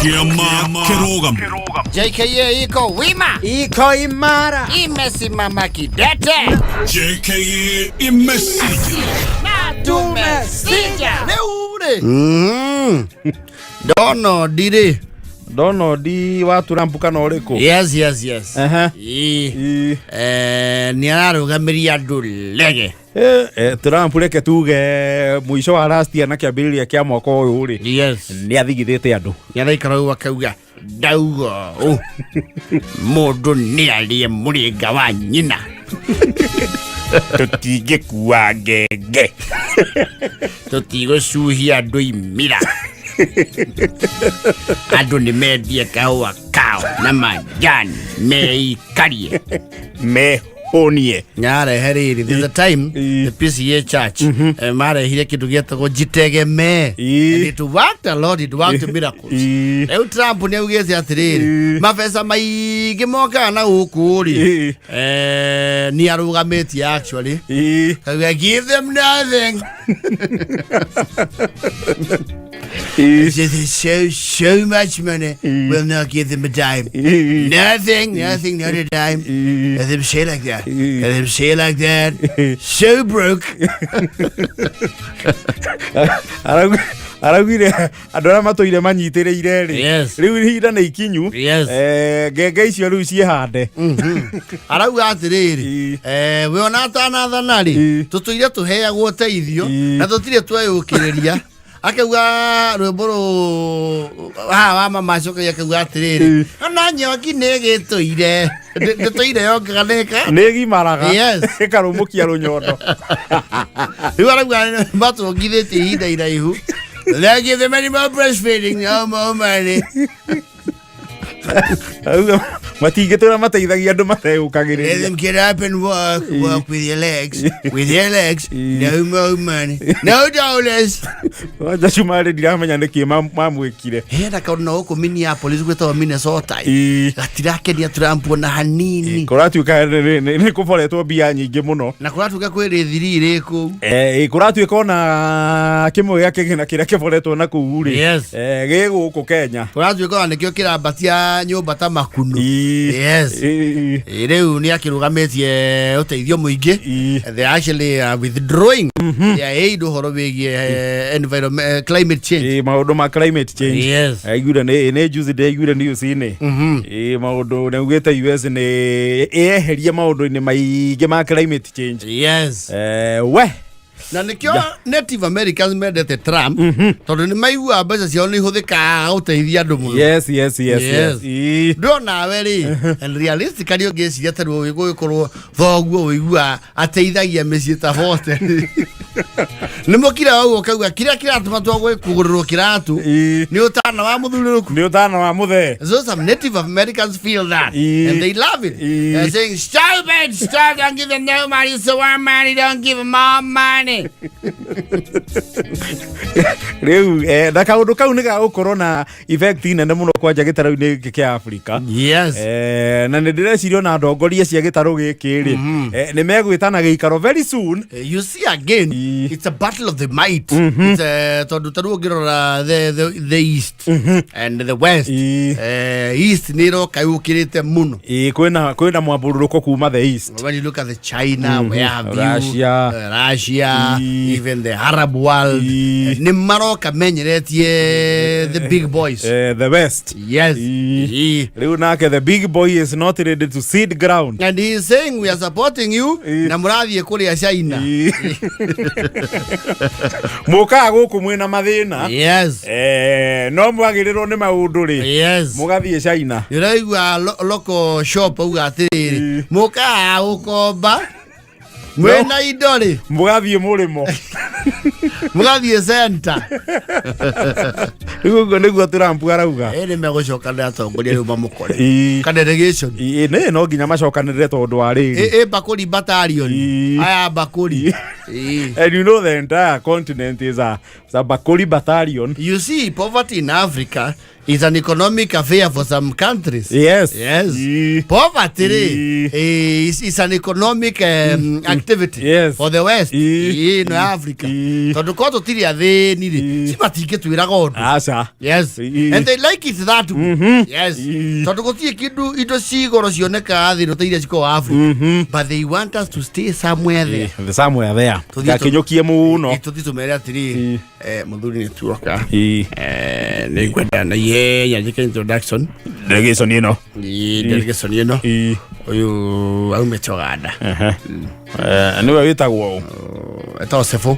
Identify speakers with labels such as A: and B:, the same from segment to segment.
A: Kiama Kirogam.
B: JKA iko wima,
C: iko imara,
B: imesimama kidete.
A: JKA imesija
B: na tumesija. Leure Dono di watu rampuka na oreko. Yes. Ni ararugamiria ndulege.
C: Turampureke tuge mwisho wa last year na kiambiriria kia mwaka uyu ri.
B: Yes.
C: Ni athigithite andu.
B: Ni araikara uga kauga dauga. Mundu ni alie muringa wa nyina.
C: Tutigikua ngenge.
B: Tutigocuhia andu imira. Andu ni mendie kahua kao na majani meikarie
C: mehonie.
B: Nyare heriri, there's a time the PCA church mare hire kitu gietagwo jitegemee, and it worked a lot, it worked miracles. Rĩu Trump ni augĩte atĩrĩrĩ mabesa maingĩ moka na gũkũ ri ni arũgamĩtie actually give them nothing. So much money will not give them a dime. Nothing, not a dime. Let them say like that. So broke.
C: Aragwire andora matoire manyitĩrĩire ri. Rĩu ihinda nĩ ikinyu. Ngenge icio rĩu ciĩhande.
B: Arauga atĩrĩrĩ we ona atanathana ri tũtũire tũheagwo teithio na tũtirĩ tweyũkĩrĩria. Akauga rwĩmbo wa mama cokagia akauga atĩrĩrĩ ona nyoki nĩ gĩtũire ndĩtũire yongaga
C: nĩ gimaraga ĩkarũmũkia rũnyondo.
B: Rĩu arauga matũngithĩtie ihinda iraihu. They give them any more breastfeeding, no more money.
C: Matingĩtũra mateithagia andũ mateyũkagĩrĩria.
B: Let them get up and walk with your legs. No more money, no dollars.
C: Wanja cumarĩ ndiramenya nĩkĩ mamwĩkire.
B: Henda kaũndũ na gũkũ Minneapolis gwĩtagwo Minnesota gatirakenia Trump ona hanini.
C: Kũratuĩka nĩ kũboretwo mbia nyingĩ mũno
B: na kũratuĩka kwĩrĩ thiri kũu.
C: Kũratuĩka ona kĩmwe gĩa kĩgĩna kĩrĩa kĩboretwo na kũu rĩ gĩ gũkũ Kenya.
B: Kũratuĩka ona nĩkĩo kĩrambatia nyũmba ta makunu. Rĩu nĩ akĩrũgamĩtie ũteithio mũingĩ. They actually withdrawing their aid ũhoro wĩgiĩ environment climate change.
C: Maũndũ ma climate change. Aiguire nĩ juice aiguire news-inĩ. Maũndũ naugĩte US nĩ eheria maũndũ-inĩ maingĩ ma climate change. We
B: na nikio Native Americans mendete Trump tondu ni maigua mbeca ciao ni ihũthĩkaga gũteithia andũ mũno.
C: Yes.
B: Ndona we ri and realistically ũngĩciria tarĩ gũgĩkorwo thoguo ũigua ateithagia mĩciĩ ta vote. Nĩ mũkira wao kauga kĩrĩa kĩratũma twagwe kũgũrĩrwo kĩratu nĩ ũtana wa mũthurũrũku.
C: Nĩ ũtana wa mũthee.
B: So some Native Americans feel that and they love it. They're saying stupid, don't give them no money, so our money, don't give them more money.
C: Rĩu na kaũndũ kau nĩ gagũkorwo na effect nene mũno kwanja gĩtarũ-inĩ gĩkĩ kĩa Africa. Na nĩ ndĩreciria na ndongoria cia gĩtarũ gĩkĩ rĩ nĩ megwĩtana gĩikaro very soon.
B: You see again it's a battle of the might. Tondũ tarũ ngĩrora the east and the west. East nĩ roka yũkĩrĩte mũno.
C: Kwĩna mwambũrũrũko kuma the east.
B: When you look at the China, where have Russia, even the Arab world, ni maroka menyeretie the big boys.
C: The West.
B: Yes.
C: Rĩu nake the big boy is not ready to cede ground.
B: And he is saying we are supporting you. Na mũrathiĩ kũrĩa China.
C: Mũkaga gũkũ mwĩna mathĩna. No mwagĩrĩrwo nĩ maũndũ rĩ. Mũgathiĩ China.
B: Ũraigua local shop auga atĩrĩrĩ mũkaga gũkomba mwena indo rĩ
C: mũgathiĩ mũrĩmo
B: mũgathiĩ center.
C: Rĩu nĩguo Trump arauga
B: nĩ megũcokanĩra atongoria rĩu mamũkore ka delegation.
C: No nginya macokanĩrĩre tondũ wa rĩrĩ
B: Bakuri battalion aya Bakuri.
C: And you know the entire continent is a Bakuri battalion.
B: You see poverty in Africa It's an economic affair for some countries.
C: Yes.
B: Poverty is an economic activity for the West in Africa. Tondu ko tutiri athini ri simatinge twira gondo. Yes. And they like it that way. Yes. Tondu gutie kindu indo cigoro cioneka athi no teiria ciko Africa. But they want us to stay somewhere there.
C: Somewhere there. Gakinyokie muno.
B: Tutumere atiri muthuri ni tuoka. Ni kwenda na ya jika introduction.
C: Delegation ino.
B: Delegation ino. Oyu aume chogada.
C: Niwe witagwo.
B: Eto sefo.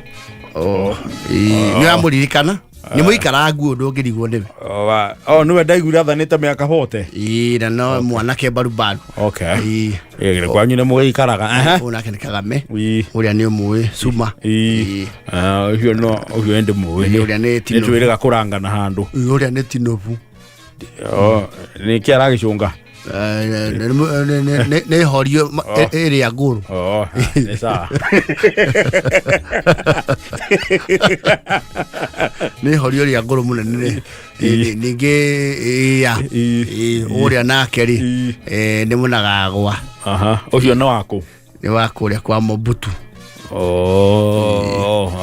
B: Ni amuririkana. Ni muikara nguo ndungirigwo ndiwe.
C: Niwe ndaigura thanite miaka hote.
B: Na no mwanake barubaru.
C: Okay. Kwanyu ne muikaraga.
B: Unake ni Kagame. Uria ni umwe Suma.
C: Uyo no uyo ende muwe.
B: Uria ni Tino.
C: Nitwirega kurangana handu.
B: Uria ni Tinobu.
C: Ni kiara gicunga.
B: Ne horio area nguru.
C: Ni sawa.
B: Ni horio ria nguru munene ninge ya uria nake ri ni munagagwa.
C: Ucio no wako.
B: Ni wako ria kwa Mobutu.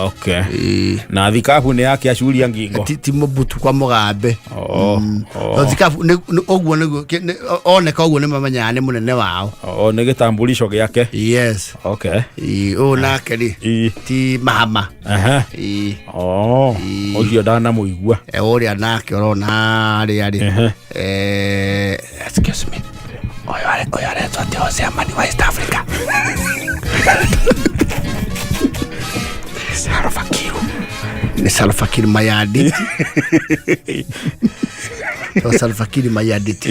C: Okay. Na thikabu ni yake acuria ngingo.
B: Ti Mobutu kwa Mugambe. Thikabu ogwo niguo oneka ogwo ni mamanya ni munene wao.
C: Ni gitambulisho giake.
B: Yes.
C: Okay.
B: Nake ri ti Mahama.
C: Ucio ndana muigua.
B: Uria nake orona ari. Excuse me. Oyare twate Hosea Mani West Africa. Salva Kiir Mayardit. Salva Kiir Mayardit.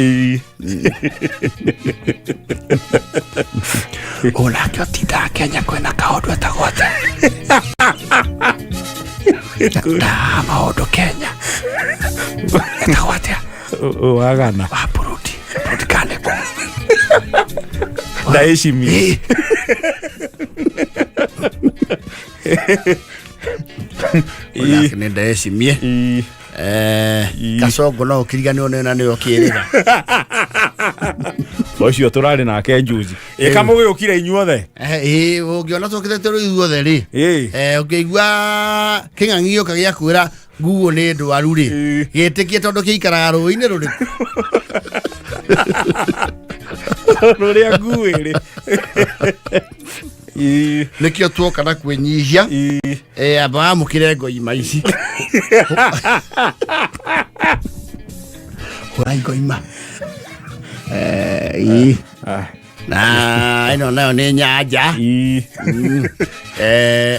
B: Ona kyo tida Kenya kwena kaodo atagote. Da maodo Kenya. Atagote.
C: Wagana.
B: Wapuruti. Kane kwa.
C: Ndaheshimia.
B: Ona ndaheshimia. Kasongo no ukiriganio na niyo kiriga.
C: Ucio turari nake njuzi. Kamuge ukire inyuothe.
B: Ungiona tukite turu inyuothe ri. Ukigua king'ang'io kagia kwira nguo ni ndwaru ri. Gitikie tondu kiikaraga ruini ruriku.
C: Ruria nguo ri.
B: Nikio tuoka na kwenyihia aba mukire ngoima ici Ora ngoima na ino nayo ni nyanja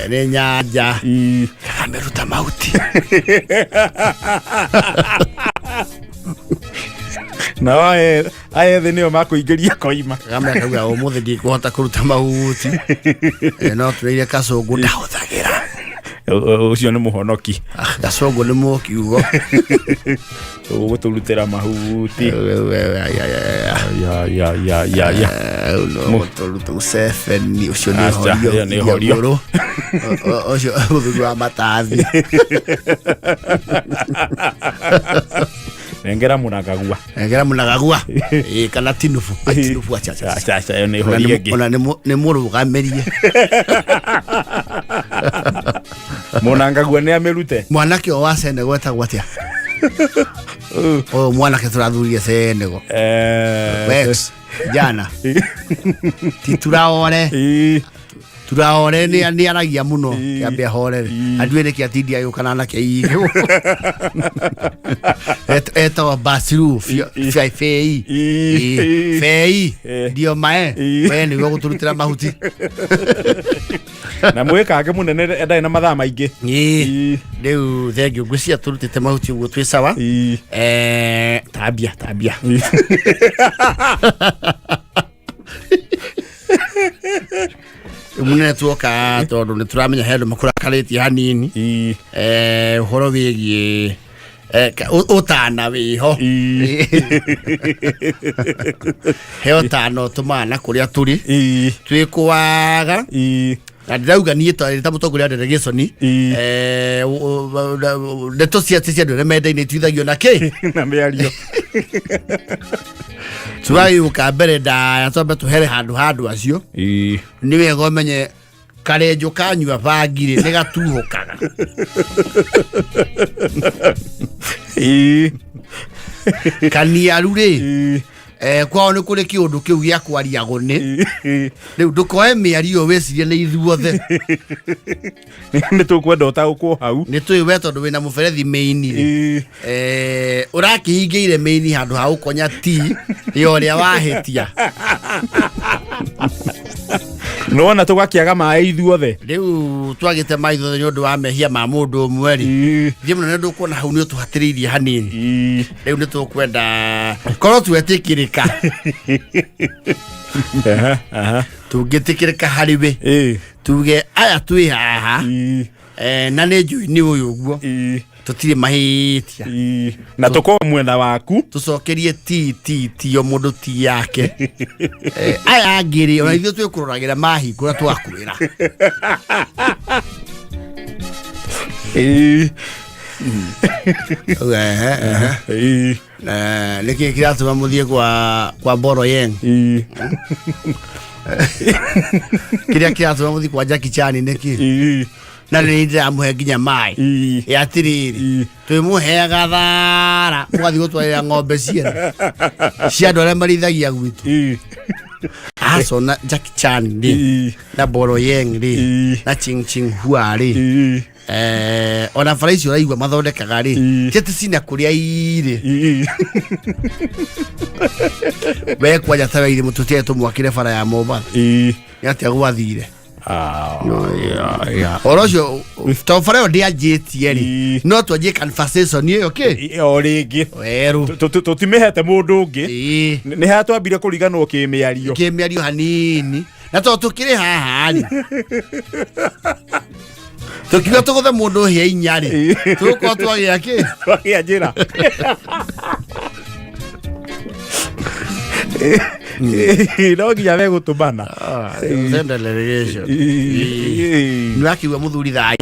B: ni nyanja kameruta mauti
C: na aye thenio makuingiria koima
B: kamera kauga umuthi ndikuhota kuruta mauti no tureire Kasongo ndahuthagira
C: ucio ni muhonoki
B: Kasongo ni mukiugo
C: uguturutira mahuti
B: no turuta Museveni ucio ni horio ucio uthugwa matathi
C: Engera munagagua
B: kana tinufu
C: acha yo ni horie ngi
B: ona ni murugamerie
C: munangagua ni amerute
B: mwanake o wa Senego etagwo atia mwanake turathurie Senego Wex jana turaore ni aragia muno kiambia horere andwire kiatindia yo kana na kei eto Basiru fei dio mae ni go guturutira mahuti
C: na mweka ake munene endai na mathaa maingi
B: riu thengio ngwisia turutite mahuti uguo twi sawa tabia munene tuoka tondu ni turamenya hendu makurakariti hanini uhoro wigie utana wiho he utana utumana kuria turi twikwaga na ndauga nie ta mutongoria delegation ndeto cia cia ndore menda-inĩ twithagio na kĩ
C: na mĩario
B: tugai ukambere ndaya twambe tuhere handu acio nĩ wega ũmenye karenjo kanyua bangire nĩ gatuhũkaga kaniaru rĩ kwao nĩ kũrĩ kĩũndũ kĩu gĩa kwariagwo nĩ rĩu ndũkoe mĩario wĩcirie nĩ ithuothe
C: nĩ tũkwenda ũtaũkwo hau
B: nĩ tũĩ we tondũ wĩna mũberethi main ũrakĩhingĩire main handũ ha ũkonya ti ya ũrĩa wahĩtia
C: nona tũgakĩaga maĩ ithuothe
B: rĩu twagĩte maĩ ithuothe nĩ ũndũ wa mehia ma mũndũ ũmwe rĩ thiĩ mũno nĩ ndũkuona hau nĩ ũtũhatĩrĩirie hanini rĩu nĩ tũkwenda korwo twetĩkĩrĩka tũngĩtĩkĩrĩka harĩ we tuge aya twĩ haha na nĩ njũĩ nĩ ũyũ ũguo tũtirĩ mahĩtia
C: na tũkorwo mwena waku
B: tũcokerie ti o mũndũ ti yake aya angĩ ona ithuĩ twĩkũroragĩra mahingũra twakwĩra nĩkĩ kĩratũma mũthiĩ kwa Boro Yeng kĩrĩa kĩratũma mũthiĩ kwa Jackie Chan nĩkĩ na nĩ ndĩramũhe nginya maĩ atĩrĩrĩ twĩmũheaga thara mũgathiĩ gũtwarĩra ng'ombe ciene cia andũ arĩa marĩithagia gwitũ acona Jackie Chan rĩ na Boro Yeng rĩ na Ching Hua rĩ ona bara icio ũraigua mathondekaga rĩ tĩtĩ cina kũrĩa irĩ we kwanja ta weire mũtũtĩre tũmwakĩre bara ya Mombatha nĩ atĩa gwathire oro ũcio to bara ĩyo ndĩanjĩtie rĩ no twanjie conversation ĩyo kĩ
C: o rĩngĩ
B: werũ
C: tũtimĩhete mũndũ ũngĩ nĩ harĩa twambire kũriganwo kĩmĩario hanini na to tũkĩrĩ haha rĩ tũkiuga tũgũthe mũndũ hĩa inya rĩ tũgũkorwo twagĩa kĩ twagĩa njĩra no nginya megũtũmana
B: nĩ akiuga mũthuri thai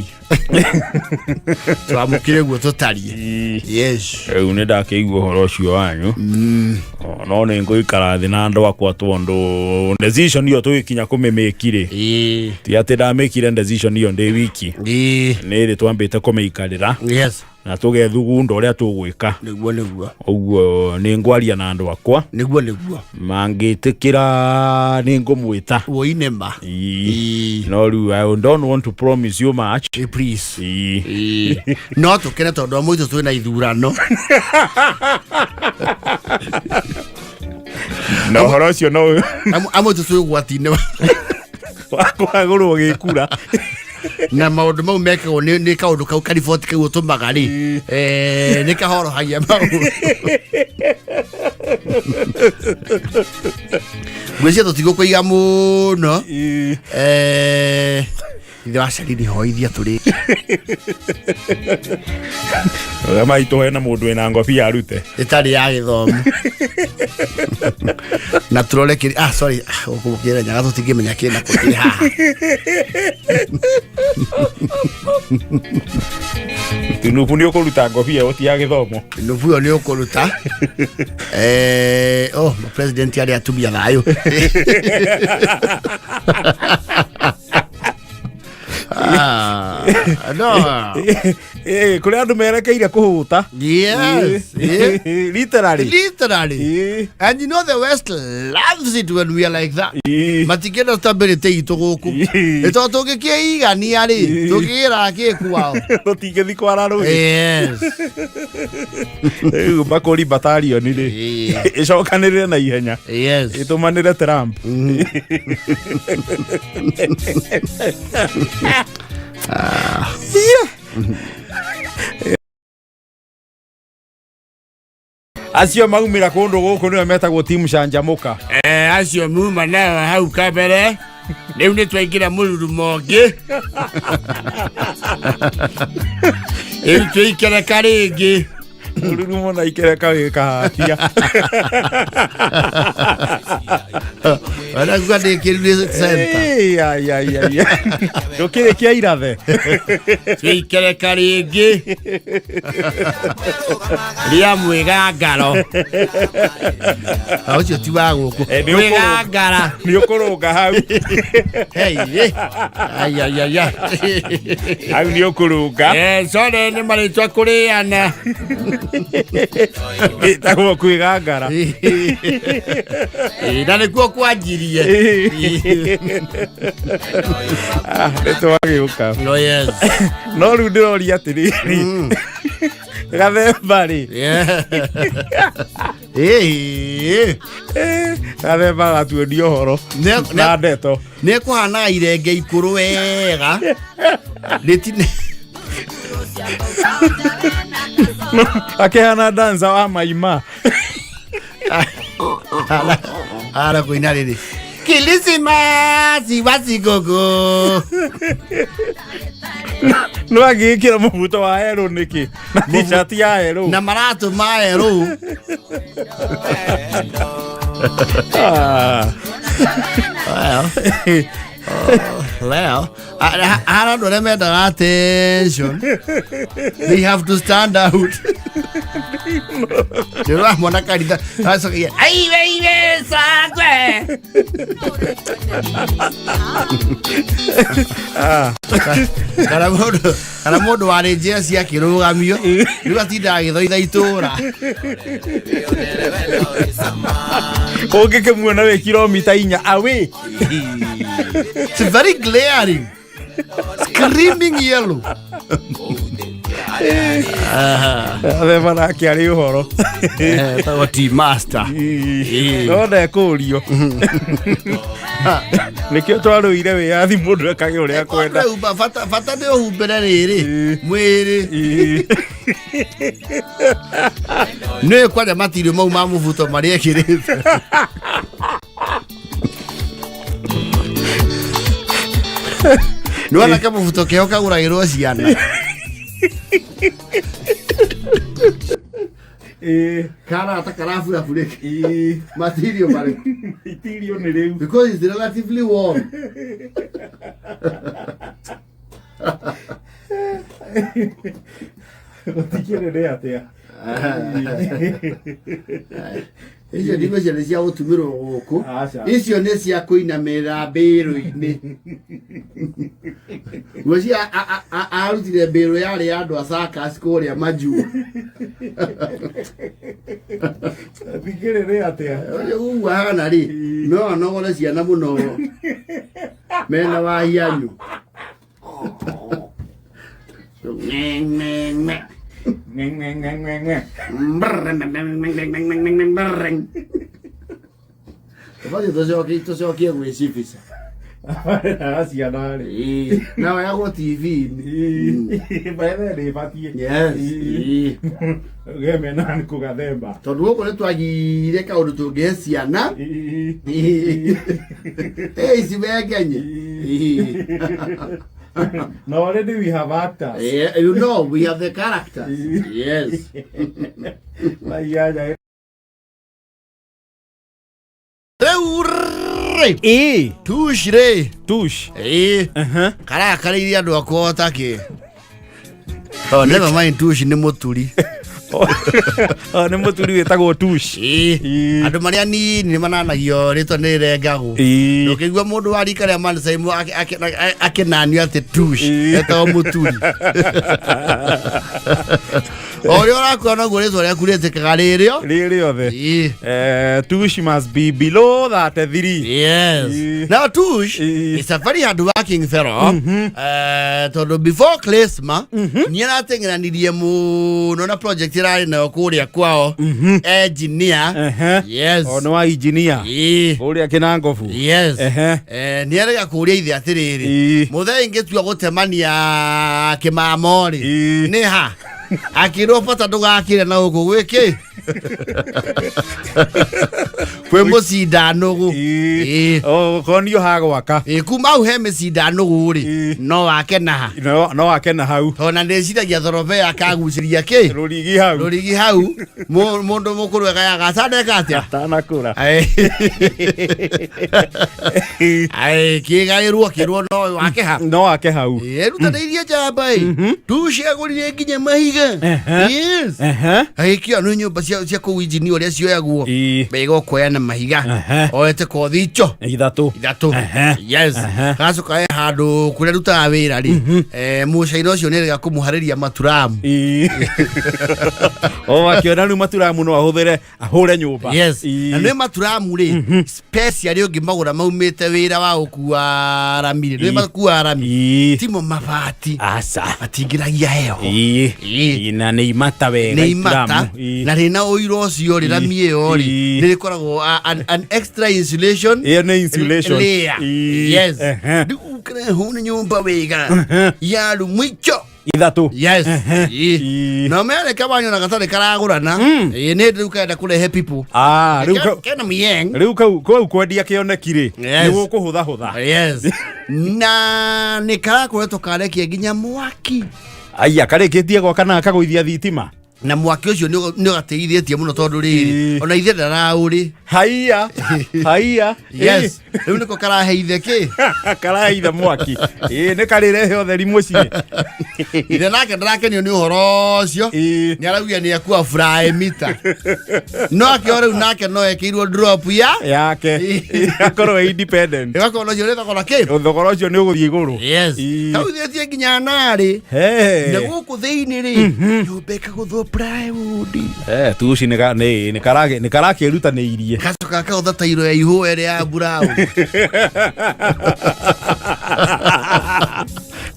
B: twamũkĩre guo tũtarie
C: rĩu nĩ ndakĩigua ũhoro ũcio wanyu no nĩ ngũikara thĩ na andũ akwa tondũ decision ĩyo tũgĩkinya kũmĩmĩki-rĩ ti atĩ ndamĩkire decision ĩyo ndĩ wiki nĩ rĩ twambĩte kũmĩikarĩra na tũgethugunda ũrĩa tũgwĩka
B: nĩguo
C: ũguo nĩ ngwaria na andũ akwa
B: nĩguo
C: mangĩtĩkĩra nĩ ngũmwĩta
B: woine ma
C: no rĩu I don't want to promise you much
B: please no tũkene tondũ amwe itũ twĩna ithurano
C: na ũhoro ũcio no
B: amwe itũ twĩ ũgwati-inĩ
C: wakũhagũrwo gĩkura
B: na maũndũ mau mekagwo nĩ kaũndũ kau kariboti kau ũtũmaga rĩ nĩ kahorohagia maũndũ ngwĩciria tũtigũkũiga mũno ithe wa Carini hoithia tũrĩ
C: maitũ hena mũndũ wĩna ngobia arute
B: ĩtarĩ ya gĩthomo na tũrore kĩrĩ sorry ũkũmũkĩra nyaga tũtingĩmenya kĩna kũrĩ haha
C: nubu nĩ ũkũruta ngobia ũti ya gĩthomo
B: nubu ĩyo nĩ ũkũruta president arĩ atumia thayũ
C: kũrĩ andũ merekeire kũhũta
B: literally and you know the West loves it when we are like that matikĩenda stability itũ gũkũ ĩtondũ tũngĩkĩigania rĩ tũkĩgĩra kĩ kwao
C: tũtingĩthi kwara rũĩ rĩu makũri batalion rĩ ĩcokanĩrĩre na ihenya ĩtũmanĩre Trump acio maumĩra kũndũ gũkũ nĩwe metagwo timu canjamũka
B: acio muma nayo hau kabere rĩu nĩ twaingĩra mũrurumo ũngĩ rĩu twĩikereka rĩngĩ
C: mũrurumo na ikereka gĩkahatia
B: Ana kwa de kirudi center.
C: Ai. Ndokire kia irathe.
B: Twikere karingi. Ria mwigangaro. Aucio ti wa guku. Mwigangara.
C: Ni ukuruga hau.
B: Hey. Ai.
C: Hau ni ukuruga.
B: Sore ni maritwa kuriana.
C: Itagwo kwigangara.
B: Na nikuo kwanjirie.
C: Eto wagiuka.
B: No yes.
C: No riu ndiroria atiriri. Gathemba ri. Gathemba gatuendio horo. Na ndeto.
B: Nĩ kũhana Irenge Ikùrù wega. Ndĩtine.
C: Akihana danza wa maima.
B: Ara kuina rĩrĩ. Kilisimasi wasigogo.
C: No agikira mubuto wa hero niki. Na t-shirt ya hero. Na
B: maratu ma hero. Well, I don't know the attention. They have to stand out. You know, I'm not going to. That's okay. Ay, baby, sagwe. Kana mundu wa rĩnjĩa cia kĩrũgamio rĩu atindaga gĩthoitha itũra
C: ũngĩkĩmuona wĩ kilomita 4 away.
B: It's very glaring, screaming yellow.
C: Athemba nake arĩ ũhoro.
B: Tawa tea master.
C: No ndekũrio. Nĩkĩo twarũire wĩyathi mũndũ ekage ũrĩa kwenda.
B: Bata nĩ ũhumbĩre rĩrĩ mwĩrĩ. Nĩ kwanja matirio mau ma mũbuto marĩa ekĩrĩte. Nĩwona kamũbuto keo kagũragĩrwo ciana. Kana takarafu ya fuleki. Material pale.
C: Material ni leo.
B: Because it's relatively warm.
C: Tikere atia.
B: Icio ndimo cia cia gutumirwo guku. Icio nĩ cia kuinamĩrĩra mbĩrũ-inĩ. Gũci arutire mbĩrũ yarĩ ya andũ a circus kũrĩa Manjua.
C: Tikere atia.
B: Ũguo hana rĩ no nogore ciana mũno mena wa hianyu. Tucokie gwĩcibisa nawe yagwo TV
C: gemena nĩ kũgathemba
B: tondũ gũkũ nĩ twagire kaũndũ tũngĩhe ciana ici wengenye.
C: No, already we have actors.
B: Yeah, you know, we have the characters. Yes. Tush re.
C: Tush.
B: Kara iria andũ akwa otake. Oh, never mind, Tush nĩ mũturi.
C: Nĩ mũturi wĩtagwo Tush.
B: Andũ marĩa nini nĩ mananagio rĩtwa nĩ rĩrengagwo. Ndũkĩigua mũndũ wa rika rĩa Mansaimu akĩnanio atĩ Tush etagwo mũturi. Orio ũrakuona naguo rĩtwa rĩaku rĩtĩkaga
C: rĩrĩothe. Tush must be below 33.
B: Yes. Now Tush is a very hard working fellow. Tondũ before Christmas nĩ arateng'eranirie mũno na project irarĩ nayo kũrĩa kwao. Engineer. Yes.
C: Nĩ wa engineer. Kũrĩa Kĩnangobu.
B: Yes. Nĩ arega kũrĩa ithe atĩrĩrĩ. Mũthee ingĩtua gũtemania kĩmamorĩ. Nĩ ha. Akirwo bata ndugakire na uko gwiki Kwe mũcindano gu.
C: Konio hagwaka.
B: Kuma au he mĩcindano gu ri. No wake naha.
C: No wake na hau.
B: Ona ndĩciragia thorobe akagucĩria kĩ? Rũrigi hau. Mũndũ mũkũrũ agayaga acandeka atĩa?
C: Atanakũra.
B: Kĩgaĩrwo kĩrwo no wake ha.
C: No wake hau.
B: Rutanĩirie njamba Tush agũrire nginya mahiga. Yes. Kĩo nĩ nyũmba cia kũu injini ũrĩa cioyagwo. Bega ũkoya na mahiga. Oete kothi icho. Ithatũ. Yes. Gacoka handũ kũrĩa rutaga wĩra rĩ. Mũcaina ũcio nĩ rĩga kũmũharĩria maturamu.
C: Akĩona rĩu maturamu no ahũre nyũmba.
B: Yes. Na nĩ maturamu rĩ special ũngĩmagũra maumĩte wĩra wa gũkua rami. Nĩ makua rami. Timo mabati. Aca. Matingĩragia heho.
C: Na nĩ imata wega.
B: Nĩ imata. Na rĩna ũiro ũcio rĩ rami ĩyo rĩ nĩ rĩkoragwo an extra insulation.
C: Nĩ insulation.
B: Yes. Ndukire hũna nyũmba wega. Ya rumwicho.
C: Ithatũ.
B: Yes. No mere kabanyo na gatarĩ karagũrana. Nĩ ndĩ ukenda kũrehe people.
C: Rĩu
B: kena mieng.
C: Rĩu kau kwendia kĩoneki rĩ nĩ gũkũhũthahũtha.
B: Yes. Na nĩ karakoretwo karekia nginya mwaki.
C: Aya karĩkĩtie gwaka na akagũithia thitima.
B: Na mwaki ũcio nĩ ũgateithĩtie mũno tondũ rĩrĩ ona ithe ndaraũrĩ. Haiya. Yes. Rĩu nĩko karaheithe kĩ?
C: Karaheithe mwaki. Nĩ karĩrehe ũtheri mũciĩ.
B: Ithe nake ndarakenio nĩ ũhoro ũcio. Nĩ araugia nĩ akua fry mita. No akĩo rĩu nake no ekĩirwo drop yake.
C: Akorwo independent.
B: Ĩgakorwo ũcio nĩ thogora kĩ?
C: Thogora ũcio nĩ ũgũthiĩ igũrũ.
B: Yes. Kauithĩtie nginya narĩ. Na gũkũ thĩinĩ rĩ nyũmba ĩkagũthwo plywood.
C: Tush nĩ karakĩrutanĩirie.
B: Gacoka kaũtha tairo ya ihũa ĩrĩa ya brown.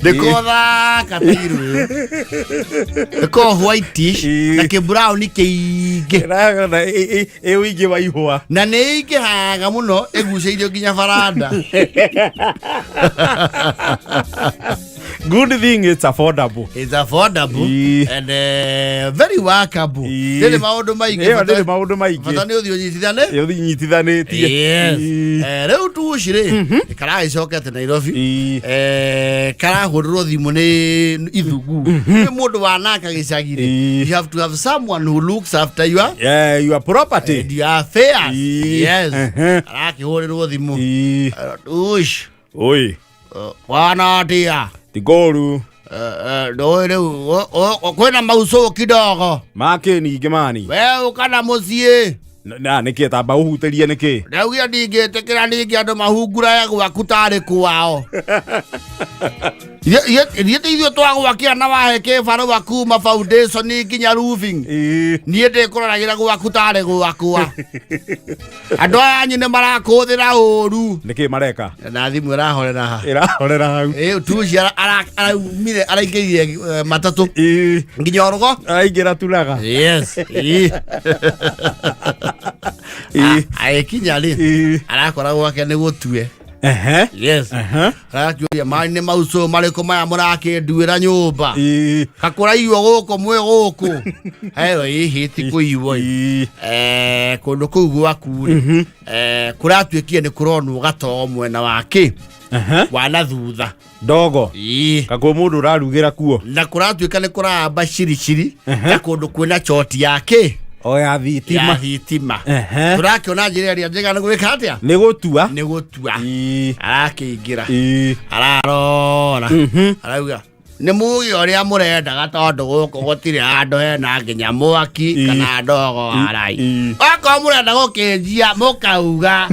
B: Ndĩkothaka tairo. Ndĩko whitish na kĩ brown kĩingĩ.
C: Ũingĩ wa ihũa.
B: Na nĩ ingĩhaga mũno ĩgucĩirio nginya baranda.
C: Good thing it's affordable.
B: It's affordable and very workable. Ndĩrĩ maũndũ maingĩ. Bata nĩ ũthiĩ
C: ũnyitithanĩtie.
B: Yes. Rĩu Tush rĩ karagĩcokete Nairobi. Karahũrĩrwo thimũ nĩ ithungu. Nĩ mũndũ wanaka gĩcagi rĩ. You have to have someone who looks after
C: your property
B: and your affairs. Yes. Karakĩhũrĩrwo thimũ. Tush.
C: Oi.
B: Wanatia.
C: Tigoru.
B: Ndoĩ rĩu kwĩna mauco kidogo.
C: Make ningĩ mani.
B: We ũkana mũciĩ.
C: Na nĩkĩ tamba ũhutĩrie nĩkĩ?
B: Ndaugia ndingĩtĩkĩra ningĩ andũ mahunguraga gwaku tarĩ kwao. Ithuĩ twagwakia na wahe kĩbarũa kuma foundation nginya roofing. Niĩ ndĩkũroragĩra gwaku tarĩ gwakwa. Andũ aya anyu nĩ marakũhũthĩra ũru.
C: Nĩkĩ mareka?
B: Na thimũ ĩrahorera ha.
C: Ĩrahorera hau.
B: Tush araumire araingĩrire matatũ. Nginya Orogo.
C: Araingĩra turaga.
B: Yes. Agĩkinya rĩ arakora gwake nĩ gũtue. Yes. Arakĩũria mani nĩ mauco marĩkũ maya mũrakĩnduĩra nyũmba. Kakũraiywo gũkũ mwĩ gũkũ. Heyo ihĩti kũiywo. Kũndũ kũu gwaku rĩ kũratuĩkire nĩ kũronwo gatoo mwena wake wa na thutha.
C: Ndogo. Kakũ mũndũ ũrarugĩra kuo.
B: Na kũratuĩka nĩ kũramba ciriciri na kũndũ kwĩna choti yake.
C: Ya thitima.
B: Ya thitima. Tũrakĩona njĩra ĩrĩa njega nĩ gwĩka atĩa? Nĩ gũtua. Arakĩingĩra. Ararora. Arauga nĩ muge ũrĩa mũrendaga tondũ gũkũ gũtirĩ handũ hena nginya mwaki kana ndogo harai. Okorwo mũrenda gũkĩnjia mũkauga.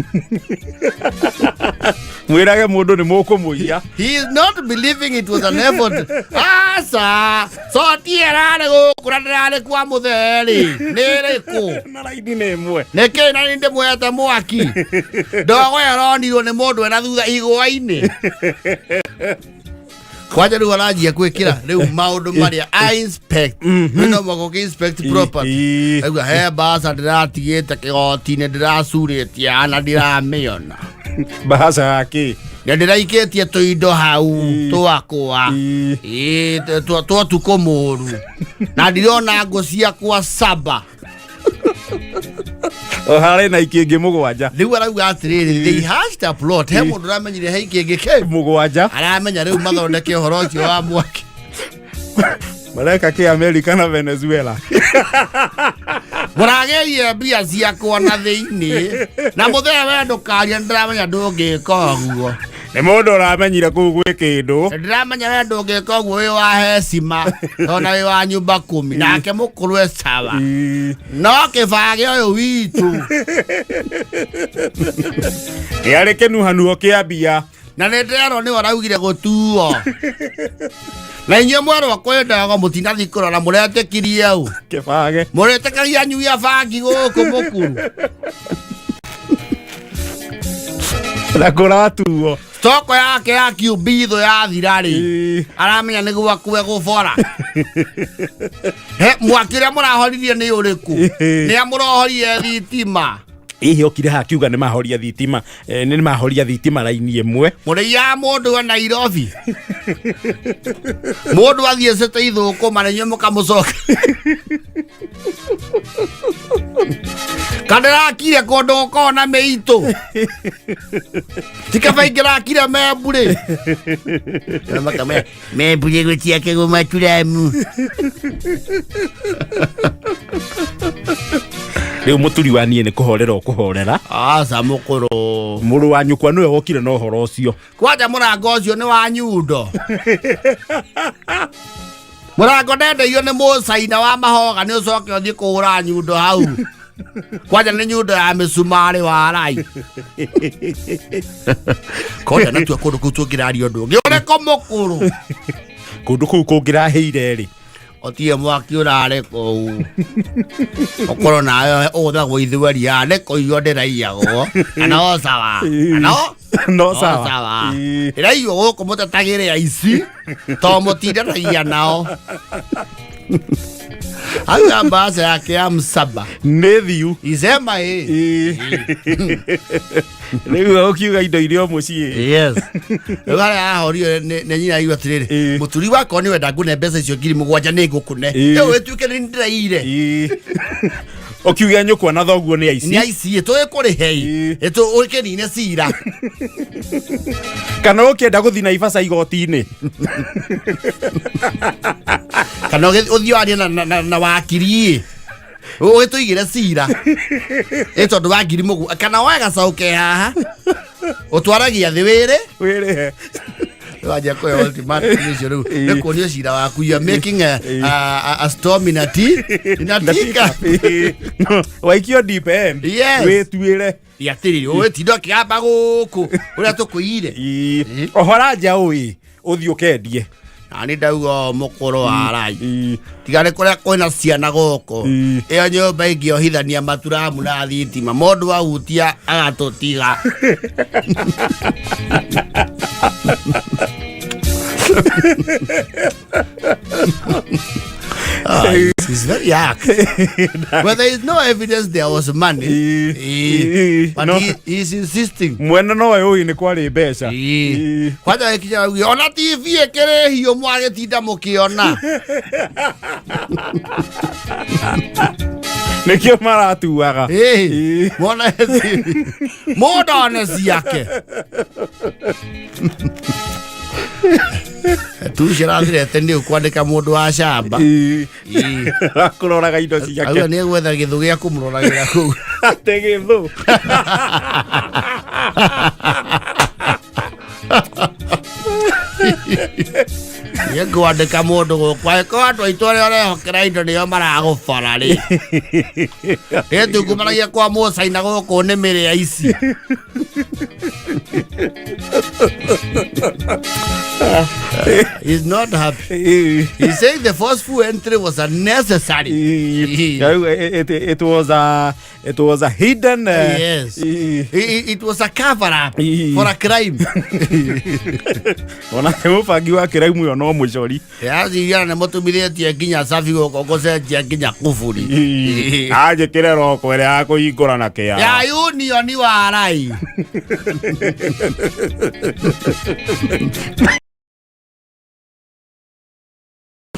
C: Mwĩrage mũndũ nĩ mũkũmũiya.
B: He is not believing it was an effort. Asa, so tiarare gũkũra ndĩrarĩ kwa mũtheri. Nĩ rĩkũ?
C: Na raini nĩ ĩmwe.
B: Nĩkĩ na nĩ ndĩmwete mwaki. Ndogo ĩronirwo nĩ mũndũ ena thutha igwa-inĩ. Kwaja rĩu aranjia gwĩkĩra rĩu maũndũ marĩa I inspect. No mwako inspect property. Rĩu he mbaca ndĩratigĩte kĩgoti-inĩ ndĩracurĩtie na ndiramĩona.
C: Mbaca yake.
B: Nĩ ndĩraikĩtie tũindo hau twakwa. Twa tukũ mũru. Na ndirona ngũ ciakwa saba.
C: Ohare na ikingi mugwanja.
B: Riu arauga atiriri they hashed a plot. He mundu ramenyire he ikingi ke
C: Mugwanja.
B: aramenya riu mathondeke uhoro ucio wa mwaki.
C: Mareka ke America na Venezuela.
B: Muragerie mbia ciakwa na thiini na muthee we ndukaria ndiramenya ndungika uguo.
C: Nĩ mũndũ ũramenyire kũu gwĩ kĩndũ.
B: Ndiramenya we ndungika uguo wi wa hecima ona wi wa nyumba 10 nake mũkũrũ e sawa no kĩbage ũyũ witũ
C: nĩ arĩ kĩnuhanuo kĩa mbia
B: na nĩ nderwo nĩ waraugire gũtuo na inyuĩ mwerwo kwĩndaga mũtinathi kũrora mũretĩkirie ũ
C: kĩbage
B: mũretĩkagia nyuia bangi gũkũ mũkũrũ
C: na kũratuo
B: Toko yake ya kiubitho ya thirari aramenya nĩ gwakue gũbora he mwakire mũrahorithie nĩ ũrĩkũ nĩ amũrohorie thitima
C: ihe okire hakiuga nĩ mahoria thitima nĩ mahoria thitima raini ĩmwe
B: mũrĩia mũndũ wa Nairobi mũndũ athiĩcĩte ithũkũma na inyuĩ mũkamũcoka kandirakire kũndũ kona mĩitũ tikabaingĩrakire membũrĩ membũrĩ gũtia kĩgũma turamu
C: rĩu mũturi wa niĩ nĩ kũhorera ũkũhorera
B: aca mũkũrũ
C: mũrũ wa nyũkwa nĩwe wokire na ũhoro ũcio
B: kwanja mũrango ũcio nĩ wa nyundo mũrango ndendeio nĩ mũcaina wa mahoga nĩ ũcoke ũthiĩ kũhũra nyundo hau kwanja nĩ nyundo ya mĩcumarĩ wa rai koja natua kũndũ kũu tũngĩraria ũndũ ũngĩ ũrĩkũ mũkũrũ
C: kũndũ kũu kũngĩrahĩire rĩ
B: otie mwaki ũrarĩ kũu ũkorwo nawe ũthagwo ithueria nĩ kũiywo ndĩraiyagwo kana o sawa
C: no sawa
B: ĩraiywo gũkũ mũtetagĩre aici to mũtindanagia nao hau mbasa yake ya msaba
C: nĩ thiu
B: isema
C: rĩu ũkiuga indo irio mũciĩ
B: yes rĩu harĩa ahorio nĩ nyina iwa atĩrĩrĩ mũturi wakwa nĩ wenda ngũne mbeca icio 7,000 nĩ ngũkũne rĩu wĩtuĩke nĩ ndĩraire
C: ũkiuga nyũkwa na thoguo nĩ aici
B: nĩ aici tũgĩkũrĩhe ũkĩnine cira
C: kana ũkĩenda gũthiĩ na ibasa igoti-inĩ
B: kana ũthiĩ warie na wakiri ũgĩtũigĩre cira tondũ wa 7,000 kana woe gacaũke haha ũtwaragia thĩ wĩrĩhe wajia kwa ultimatum icio rĩu nĩ kuonio cira waku you are making a storm in a tea inatika
C: waikio deep end wĩtuĩre
B: yatirĩ ũgĩtinda kĩamba gũkũ ũrĩa tũkũire
C: ohora nja ũĩ ũthiĩ ũkendie
B: nani ndauga mũkũrũ wa rai tiga nĩ kũrĩa kwĩna ciana gũkũ ĩyo nyũmba ĩngĩohithania maturamu na thitima mũndũ wahutia agatũtiga He's very young. But there is no evidence there was money. But he's insisting.
C: Mwena no ũĩ nĩ kwarĩ mbeca.
B: Kwanja gĩkinya uge ona TV ĩkĩrĩ hiũ mwagĩtinda mũkĩona.
C: Nĩkĩo maratuaga.
B: Mona modone ciake. Tushirathirete nĩ ũkwandĩka mũndũ wa shamba
C: akũroraga indo ciake
B: auga nĩ gwetha gĩthũ gĩa kũmũroragĩra kũu
C: ate gĩthũ
B: nĩ ngwandĩka mũndũ gũkũ angĩkorwo andũ aitũ arĩa ũrehokera indo nĩo maragũbara rĩ ĩtungumanagia kwa mũcaina gũkũ nĩ mĩrĩa ici He's not happy. He's saying the forceful entry was unnecessary.
C: It was a hidden.
B: Yes. It was a cover up for a crime.
C: Ona mũbangi wa crime yo no mũcori.
B: Yathigana nĩ mũtumithĩtie nginya cabi gũkũ gũcenjia nginya kuburi.
C: Anjĩkĩre roko ĩrĩa ya kũhingũra na kĩa.
B: Ya union wa rai.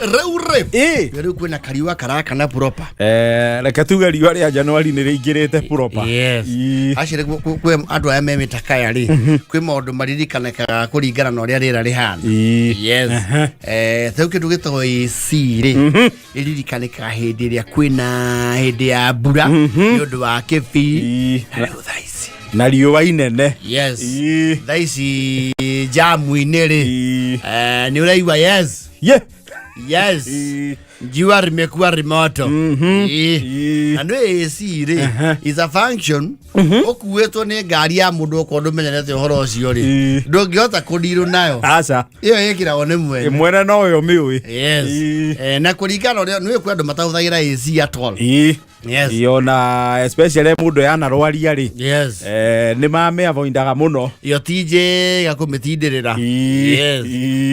B: Reure. Riu kwina kariwa karaka na proper.
C: Reke tuge riwa ria Januari ni riingirite proper.
B: Yes. Ashire kwe andu aya memetakaya ri. Kwi maundu maririkanaga kuringana na uria rira rihana. Yes. Thau kindu gitagwo AC ri. Iririkanaga hindi ria kwina hindi ya mbura ni undu wa kibi.
C: Na riũa inene.
B: Yes. Thaici jamu-inĩ rĩ nĩ ũraigua yes. Yes. Jua rimekuwa remoto. Na nĩ AC rĩ is a function ũkuĩtwo nĩ ngari ya mũndũ ũkorwo ndũmenyerete ũhoro ũcio rĩ ndũngĩhota kũndirũ nayo.
C: Aca.
B: Ĩyo ĩkĩragwo nĩ mwene.
C: Mwene no yo mĩũĩ.
B: Yes. Na kũringana ũrĩa nĩ kwĩ andũ matahũthagĩra AC at all. Yes.
C: Yo na especially mũndũ yana rwaria ri.
B: Yes.
C: Nĩ mame avoidaga mũno.
B: Yo TJ gakũmĩtindĩrĩra. Yes.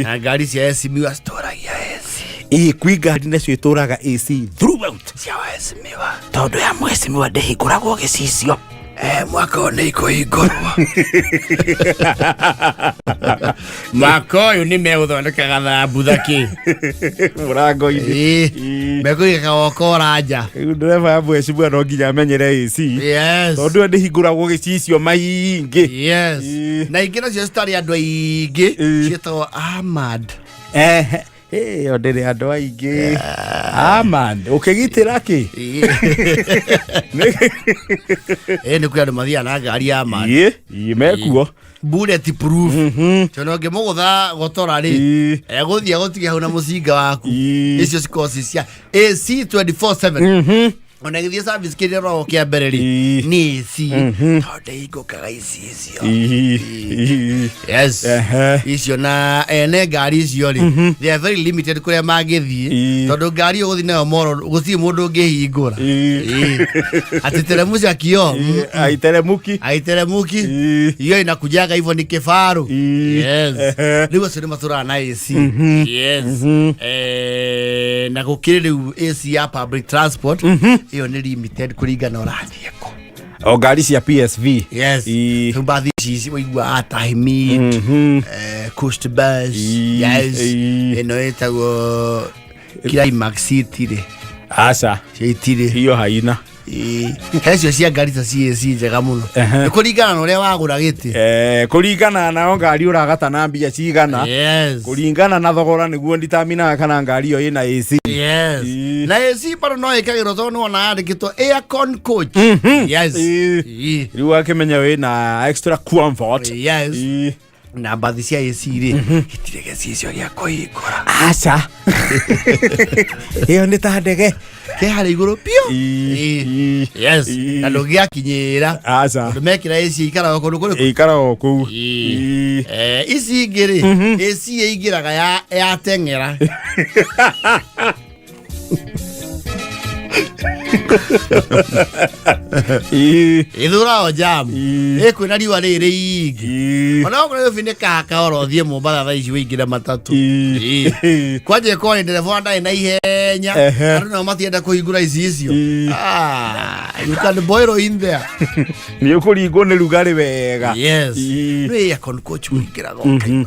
B: Na ngari cia AC miwa storagia AC.
C: Kwi ngari nacio itũraga AC throughout.
B: Cia AC miwa. Tondũ ya mweci miwa ndĩhingũragwo gĩcicio. Mwaka ũyũ nĩ ikũhingũrwo. Mwaka ũyũ nĩ megũthondekaga thambu thaki
C: mũrango-inĩ.
B: Mekũigaga wokora nja.
C: Ndereba ya mweci miwa no nginya amenyere AC.
B: Yes.
C: Tondũ ndĩhingũragwo gĩcicio maingĩ.
B: Yes. Na ingĩ nacio citarĩ andũ aingĩ ciĩtagwo Ahmad.
C: Yo ndĩrĩ andũ aingĩ. Man, ũkĩgitĩra kĩ?
B: Nĩ kwĩ andũ mathiaga na ngari ya Ahmad.
C: Mekuo.
B: Bulletproof. Tondũ ũngĩmũgũtha gotora rĩ egũthiĩ agũtige hau na mũcinga waku. Icio cikoragwo cia AC 24/7. Ona githie service kile ro kia mbere ri ni si tode igukaga icio. Yes. Icio na ene ngari icio ri they are very limited kuria magithie tondu ngari uguthi nayo moro guthi mundu ngihingura atiteremusha kio aiteremuki iyo inakujaga hivyo ni kifaru. Yes. Nigo sio matura na AC. Yes. Na gukire AC ya public transport iyo ni limited kuringana urathiko.
C: O ngari cia PSV.
B: Yes. Tumbathi ici waigua atahimi coast bus. Yes. Eno etagwo Climax City ri. Aca. City
C: hiyo haina.
B: Hecio cia ngari ta CAC njega muno. Kuringana na uria wagura giti.
C: Kuringana na ngari uragata na mbia cigana.
B: Yes.
C: Kuringana na thogora niguo nditamina kana ngari iyo ina AC.
B: Yes. Na AC paro no ikagiro to no na andikitwo aircon coach. Yes.
C: Riu akimenya wina extra comfort.
B: Yes. Na baadhi cia AC ri itirege cicio gya kuhingura.
C: Aca. Iyo ni ta ndege
B: ke hari iguru pio. Yes. Na ndogia kinyira.
C: Aca.
B: Ndumekira AC ikara okoru kuri.
C: Ikara oku.
B: Isi igiri AC igiraga ya tengera. Ithura o jam kwina riwa riri ingi ona ngore bine kaka orothie Mombasa tha ici wingira matatu kwaje ko ni ndereva ndai na ihenya andu no matienda kuhingura ici icio. You can boil in there.
C: Ni ukuringo ni rugari wega.
B: Yes. Ni ya kon coach wingira go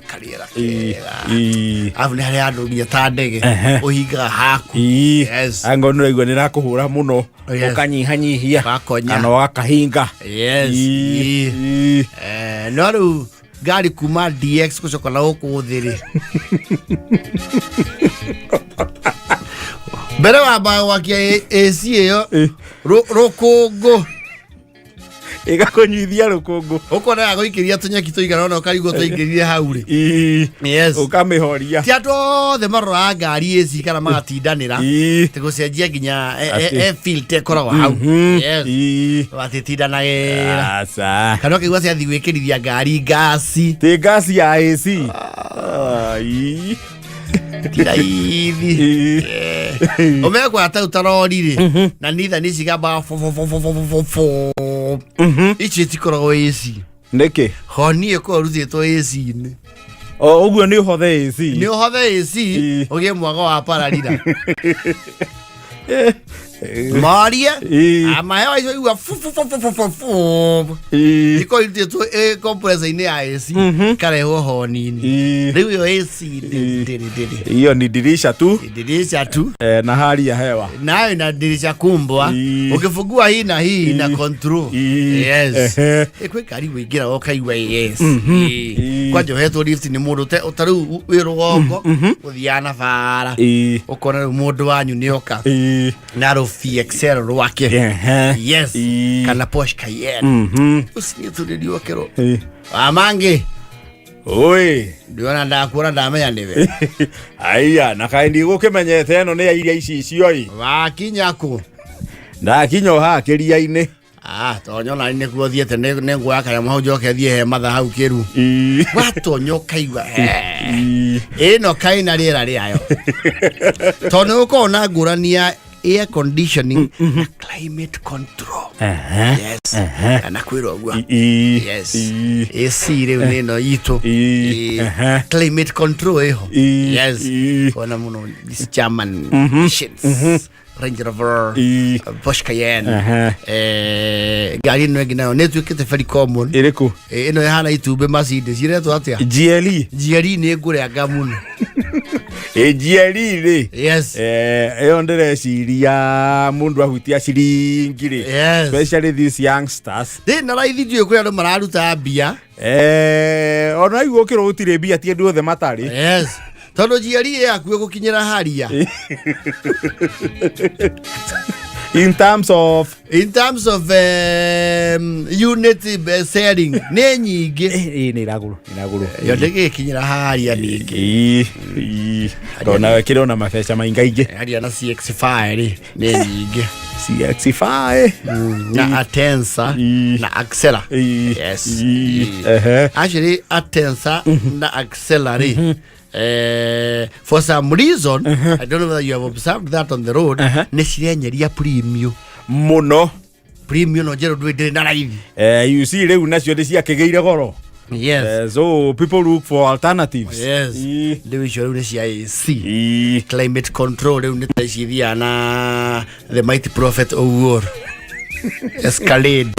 B: kariera kega avune hari andu nginya ta ndege uhinga haku. Yes.
C: Angonu raigua ni rakuhura muno ukanyihanyihia kana wakahinga.
B: Yes. No ru gari kuma DX kucoka na guku thiri mbere wa ba wakia AC iyo rukungu
C: igakunyithia rukungu
B: ukona guikiria tunyaki tuigana no karigwo tuingirire hau ri. Yes.
C: Ukamihoria
B: ti ando the marora ngari AC kana magatindanira tigucenjia nginya filter koragwo hau. Yes. Watitindanagira
C: aca
B: kana kigwa cia thi gwikirithia ngari gasi
C: ti gasi ya AC.
B: Tira hivi omekwa hata utarori ri na nitha ni cigamba ichi tikoragwo AC
C: ndeke
B: honi ko ruthitwo AC ni
C: uguo ni uhothe AC
B: ni uhothe AC ugie mwago wa pararira. Maria amahewa icio igua fu iko itito compressor ini AC kareho honini riu yo AC
C: hiyo ni dirisha tu na hali ya hewa
B: nayo na dirisha kumbwa ukifungua hii na hii na control yes ikwe kari wigira okaigwa yes kwajo heto lift ni mundu te utaru wirugongo uthiana bara ukona mundu wanyu ni oka na rofi excel rwake yes kana Porsche Cayenne usinituririwa kero amange
C: oi
B: ndiona ndakuona ndamenya niwe
C: aya na kaindi gukimenyete eno ni iria ici icio i
B: wakinyako
C: ndakinyo ha kiria-ini
B: Tonyo na nĩ kuo thiete nĩ ngwa kaya mau njoke thie he matha hau kiru Matonyo kaigua ĩno kaina rĩera rĩayo tondu ukona ngurania air conditioning na climate control yes na kwiro gwa yes AC rĩu nĩ no itu climate control eho yes ona muno this German machines Range Rover, Porsche Cayenne, gari no ngina no netwikite very common.
C: Iriku.
B: Ino yahana itube Mercedes iretwo atia? GLE ni ngure anga muno.
C: GLE ri.
B: Yes.
C: Eyo ndireciria mundu ahutia ciringiri. Especially these youngsters.
B: Na raithi ndio kuri andu mararuta mbia.
C: Ona igwo kiro utire mbia ti andu othe matari.
B: Yes. Tondu GLE yakuwe gukinyira haria.
C: In terms of
B: unit selling ne nyingi
C: ni iraguru
B: yonde gikinyira haria ningi
C: kona kirona mafecha maingaingi
B: haria na CX5 ri ne nyingi
C: CX5
B: na Atensa na Axela yes actually Atensa na Axela ri for some reason I don't know whether you have observed that on the road nicirenyeria premium
C: muno
B: premium no jero ndwe na raithi
C: you see reu nacio ndi ciakigeire goro
B: yes
C: so people look for alternatives
B: yes reu cio reu cia AC climate control reu ni taicithia na the mighty prophet Owuor Escalade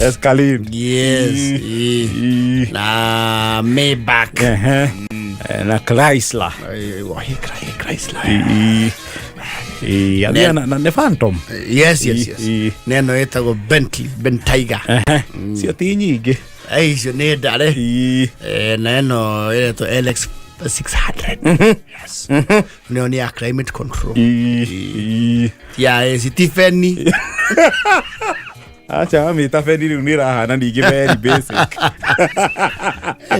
B: yes na Maybach
C: na Chrysler na ne Phantom
B: yes neno etago Bentley Bentayga
C: cio ti nyingi
B: icio nĩ ndare na ĩno ĩretwo LX 600 yes nĩyo nĩ ya climate control ya Stephen
C: acha amita fendi riu ni rahana ningi very basic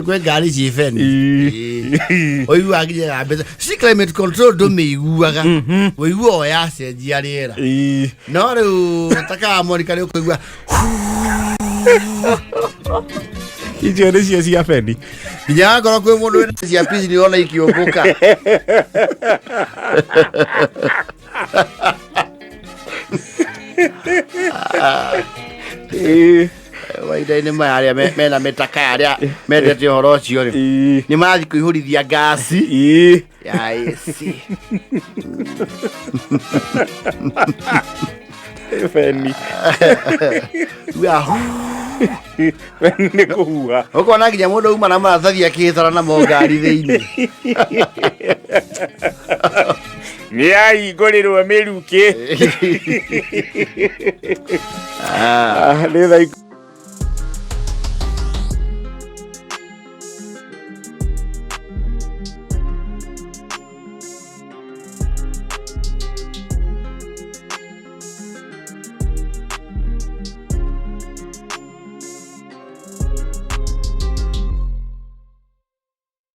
B: kwe ngari ci fendi oyu agije abeza si climate control do meiguaga oyu oya cenjia riera no riu taka America riu kuigua
C: ijo ni cio cia fendi
B: nginya ngoro kwe mundu wena cia pisi ni ona ikiumbuka waida-inĩ maya arĩa mena mĩtaka arĩa mendete ũhoro ũcio rĩ nĩ marathiĩ kũihũrithia ngasi ya AC
C: Feni nĩ kũhuha
B: ũkona nginya mũndũ uma na maratathi akĩhĩtana namo ngari thĩinĩ
C: nĩ ahingũrĩrwo mĩrukĩ nĩ thaa